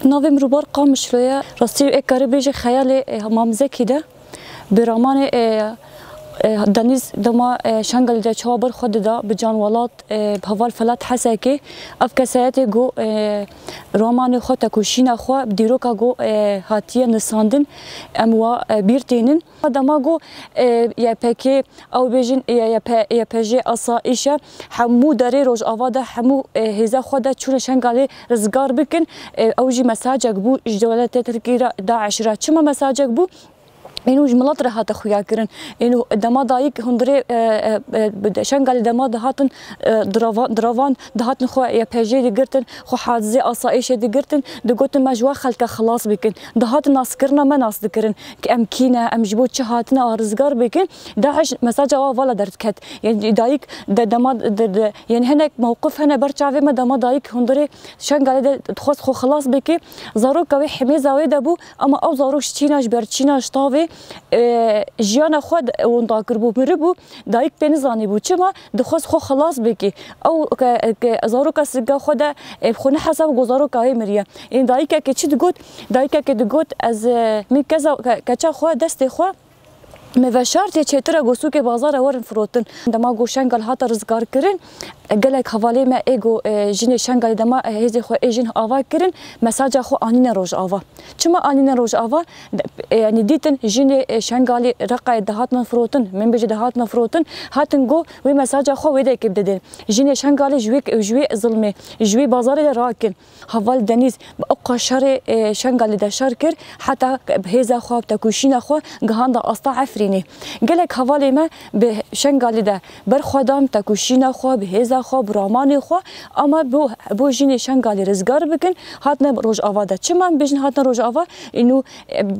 ناویم روبار قامش رویا راستی یک کاری بیش خیال مامزه کیده برامان دنیز دما شنگل ده چوابر خود دا به جانولات بحوال فلات حساکی اف کسایت گو رومان خود تکوشین خو دیروکا گو هاتیه نساندن اموا بیرتینن دما گو یا پکی او بیجن یا پجی اصا ایشه همو داری روز آواده همو هزا خود چون شنگل رزگار بکن اوجی مساجک بو جدولت ترکی داعش را چما مساجک بو اینو جملات را هات خویا کرن اینو دما دایک هندری شنگل دما دهاتن دروان دهاتن خو یا پیجی دیگرتن خو حادثه آسایش دیگرتن دگوت مجوا خلق خلاص بکن دهات ناس کرنا ما ناس دکرن که امکینه ام جبوت چهاتنا ارزگار بکن داعش مساج والا درت کت یعنی دایک دما یعنی هناك موقف هنا برچاوی ما دما دایک هندری شنگل خو خلاص بکی زارو کوي حمیزه وی دبو اما او زارو شتیناش برچیناش تاوی جیان خود اون داکر بو مربو دایک بنزانی بو چما دخواست خو خلاص بکی او زارو کس خود خونه حساب گزارو کای مریه این دایک که چی دگوت دایک که دگوت از می کذا کچا خو دست خو مفشارت چطور گوسو که بازار ورن فروتن دما گو شنگل هات رزگار کرن گلک حواله ما ایگو جن شنگل دما هزی خو ایجن آوا کرن مساج خو آنین روز آوا چما آنین روز آوا یعنی دیتن جن شنگالی رقای دهاتن فروتن من بجی دهاتن فروتن هاتن گو و مساج خو ویده که بدن جن شنگالی جوی ظلمه جوی بازار راکن حوال دنیز اقشار شنگالی دشار کر حتی هزا خو تکوشین خو گهاند استا عفرینی گلک حواله ما به شنگالی ده بر خودم تکوشین خو به هزا خو برامان خو اما بو جین شنگالی رزگار بکن هاتن روز آوا ده چما بجن هاتن روز آوا اینو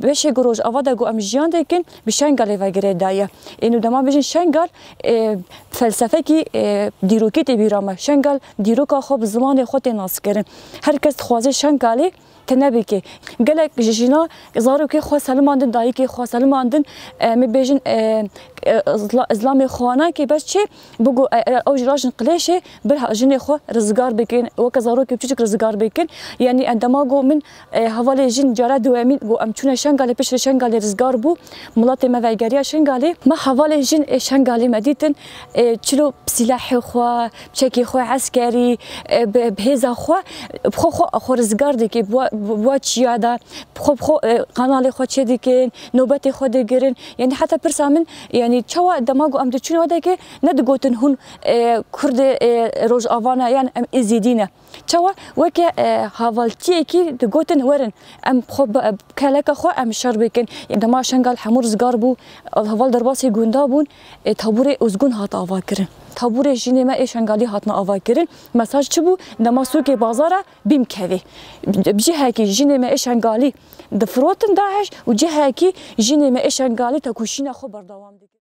بشه روز آوا ده گو ام جیان دکن به شنگالی وگره دایه اینو دما بجن شنگال فلسفه کی دیروکی تی بیرامه شنگال دیروکا خو زمان خود ناس کرن هر کس خوازه شنگالی تنبی که گلک جینا زارو که خو سلماندن دایی که خو سلماندن می بیجن اسلام خوانه که بس چی بگو اوج راجن قلیشه بر جن خو رزگار بکن و کزارو که چیک رزگار بکن یعنی عندما گو من حواله جن جرا دوامین گو ام چونه شنگاله پیش شنگاله رزگار بو ملت ما ویگریا شنگاله ما حواله جن شنگاله مدیتن چلو سلاح خو چکی خو عسکری بهزا خو رزگار دکی بوا چیاده خو قنال خو چه دکن نوبت خو دگرن یعنی حتی پرسامن یعنی چوا دماغو ام دچونه ودا که ندگوتن هون کرد روز آوانه یعنی ام ازیدینه چوا وکه حوالتی کی دگوتن ورن ام خب کلک خو ام شر بکن دما شنگال حمور زگار بو حوال درباسی گوندا بون تابور ازگون هات آوا کرن تابور جینه ما شنگالی هاتنا آوا کرن مساج چبو دما سوق بازار بیم کوي بجهه کی جینه ما شنگالی دفروتن داعش وجهه کی جینه ما شنگالی تکوشینه خو بردوام